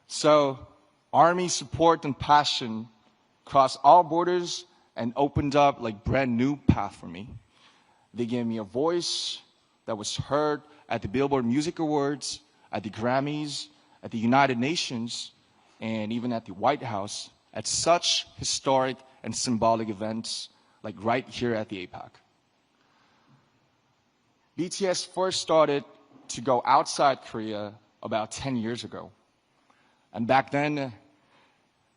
So ARMY support and passion crossed all borders and opened up like brand new path for me. They gave me a voice that was heard at the Billboard Music Awards, at the Grammys, at the United Nations, and even at the White House, at such historic and symbolic events like right here at the APEC. BTS first started to go outside Korea about 10 years ago. And back then,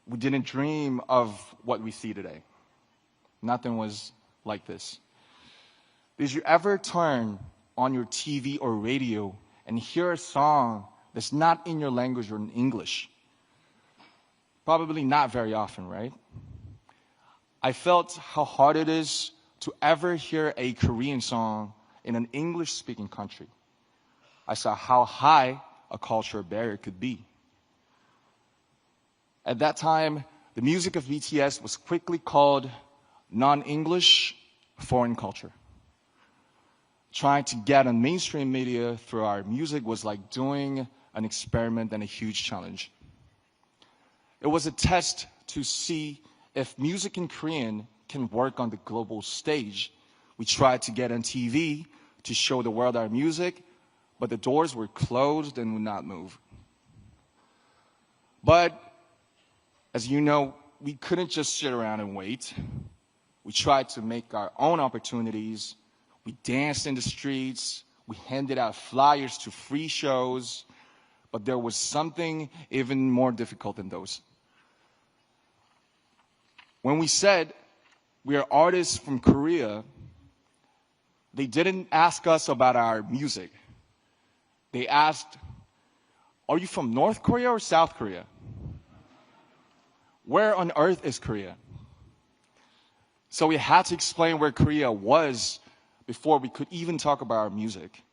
we didn't dream of what we see today. Nothing was like this. Did you ever turn on your TV or radio and hear a song that's not in your language or in English? Probably not very often, right? I felt how hard it is to ever hear a Korean song in an English-speaking country. I saw how high a cultural barrier could be. At that time, the music of BTS was quickly called non-English foreign culture. Trying to get on mainstream media through our music was like doing an experiment and a huge challenge. It was a test to see if music in Korean can work on the global stage. We tried to get on TV to show the world our music, but the doors were closed and would not move. But as you know, we couldn't just sit around and wait. We tried to make our own opportunities. We danced in the streets. We handed out flyers to free shows. But there was something even more difficult than those. When we said we are artists from Korea, they didn't ask us about our music. They asked, are you from North Korea or South Korea? Where on earth is Korea? So we had to explain where Korea was before we could even talk about our music.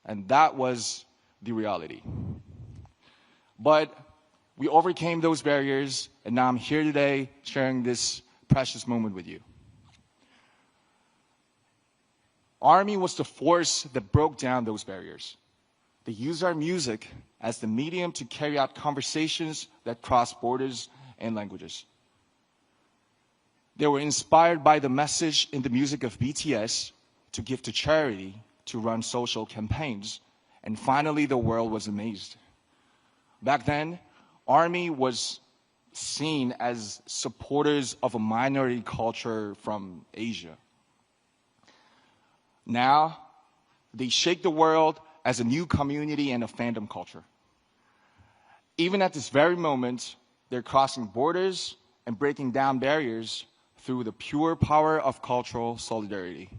And that was the reality. But we overcame those barriers, and now I'm here today sharing this precious moment with you. ARMY was the force that broke down those barriers. They used our music as the medium to carry out conversations that cross borders and languages. They were inspired by the message in the music of BTS to give to charity, to run social campaigns, and finally the world was amazed. Back then, ARMY was seen as supporters of a minority culture from Asia. Now, they shake the world as a new community and a fandom culture. Even at this very moment, they're crossing borders and breaking down barriers through the pure power of cultural solidarity.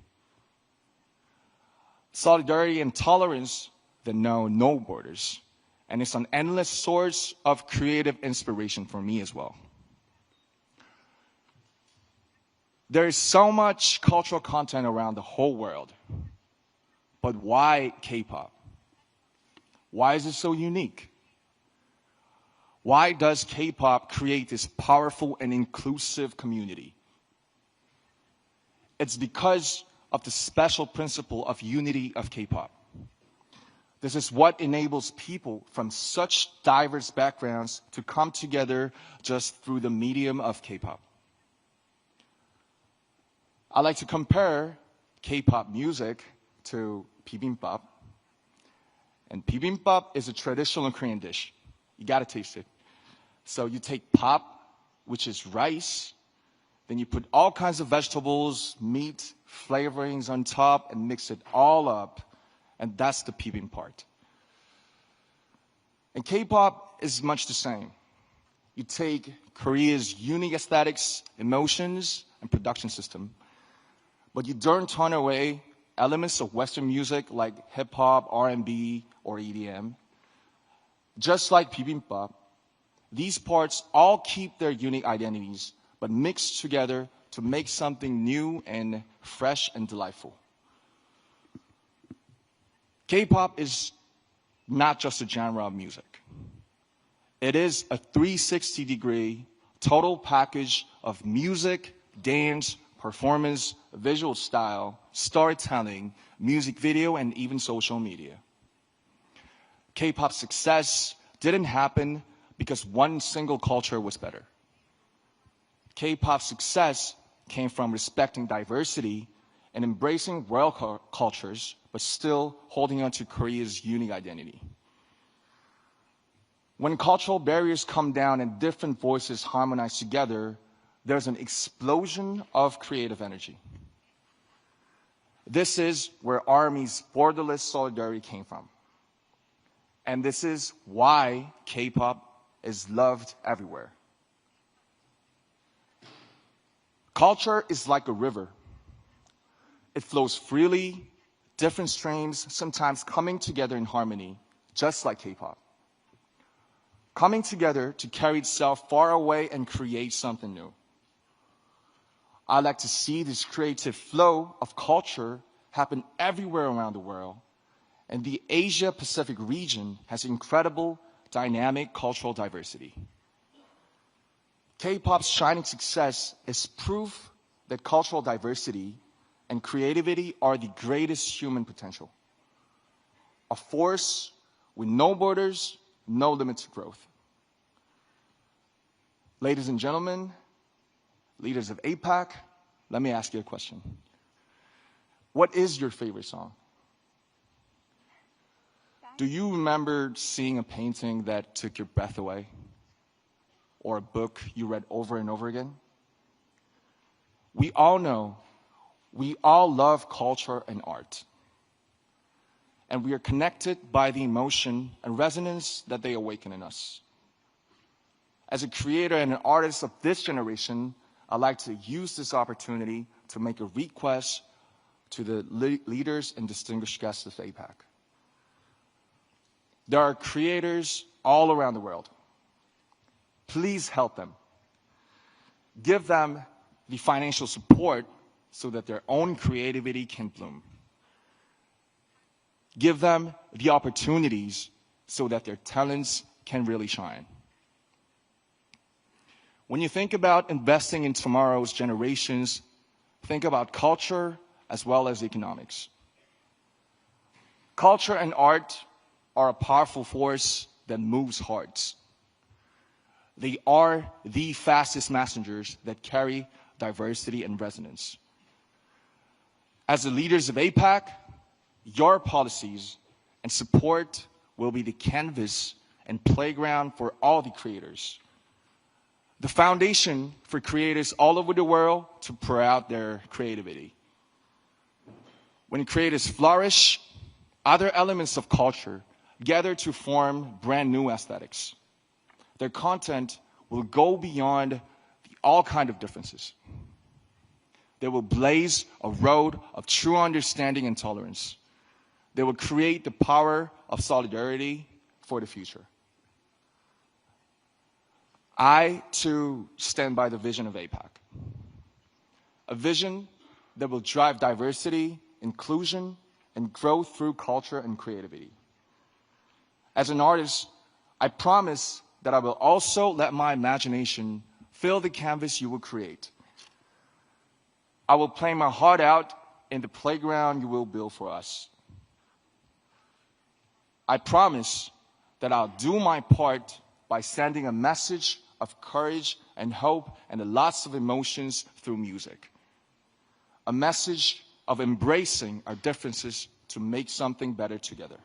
Solidarity and tolerance that know no borders. And it's an endless source of creative inspiration for me as well. There is so much cultural content around the whole world. But why K-pop? Why is it so unique? Why does K-pop create this powerful and inclusive community? It's because of the special principle of unity of K-pop. This is what enables people from such diverse backgrounds to come together just through the medium of K-pop. I like to compare K-pop music to bibimbap. And bibimbap is a traditional Korean dish. You gotta taste it. So you take pap, which is rice, then you put all kinds of vegetables, meat, flavorings on top, and mix it all up. And that's the bibimbap part. And K-pop is much the same. You take Korea's unique aesthetics, emotions, and production system, but you don't turn away elements of Western music like hip-hop, R&B, or EDM. Just like bibimbap, these parts all keep their unique identities, but mix together to make something new and fresh and delightful. K-pop is not just a genre of music. It is a 360-degree total package of music, dance, performance, visual style, storytelling, music video, and even social media. K-pop success didn't happen because one single culture was better. K-pop's success came from respecting diversity and embracing world cultures, but still holding on to Korea's unique identity. When cultural barriers come down and different voices harmonize together, there's an explosion of creative energy. This is where ARMY's borderless solidarity came from. And this is why K-pop is loved everywhere. Culture is like a river. It flows freely, different streams sometimes coming together in harmony, just like K-pop. Coming together to carry itself far away and create something new. I like to see this creative flow of culture happen everywhere around the world, and the Asia-Pacific region has incredible, dynamic cultural diversity. K-pop's shining success is proof that cultural diversity and creativity are the greatest human potential. A force with no borders, no limits to growth. Ladies and gentlemen, leaders of APEC, let me ask you a question. What is your favorite song? Do you remember seeing a painting that took your breath away? Or a book you read over and over again? We all know, we all love culture and art. And we are connected by the emotion and resonance that they awaken in us. As a creator and an artist of this generation, I'd like to use this opportunity to make a request to the leaders and distinguished guests of APEC. There are creators all around the world. Please help them. Give them the financial support so that their own creativity can bloom. Give them the opportunities so that their talents can really shine. When you think about investing in tomorrow's generations, think about culture as well as economics. Culture and art are a powerful force that moves hearts. They are the fastest messengers that carry diversity and resonance. As the leaders of APEC, your policies and support will be the canvas and playground for all the creators. The foundation for creators all over the world to pour out their creativity. When creators flourish, other elements of culture gather to form brand new aesthetics. Their content will go beyond all kinds of differences. They will blaze a road of true understanding and tolerance. They will create the power of solidarity for the future. I, too, stand by the vision of APEC. A vision that will drive diversity, inclusion, and growth through culture and creativity. As an artist, I promise that I will also let my imagination fill the canvas you will create. I will play my heart out in the playground you will build for us. I promise that I'll do my part by sending a message of courage and hope and lots of emotions through music. A message of embracing our differences to make something better together.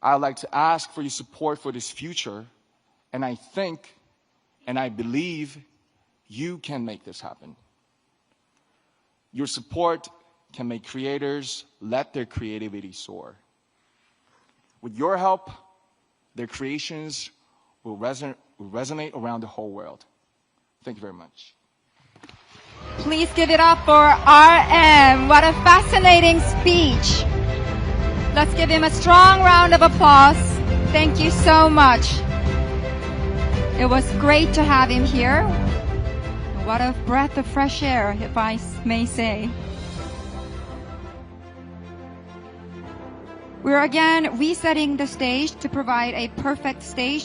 I'd like to ask for your support for this future, and I think and I believe you can make this happen. Your support can make creators let their creativity soar. With your help, their creations will resonate around the whole world. Thank you very much. Please give it up for RM. What a fascinating speech. Let's give him a strong round of applause. Thank you so much. It was great to have him here. What a breath of fresh air, if I may say. We're again resetting the stage to provide a perfect stage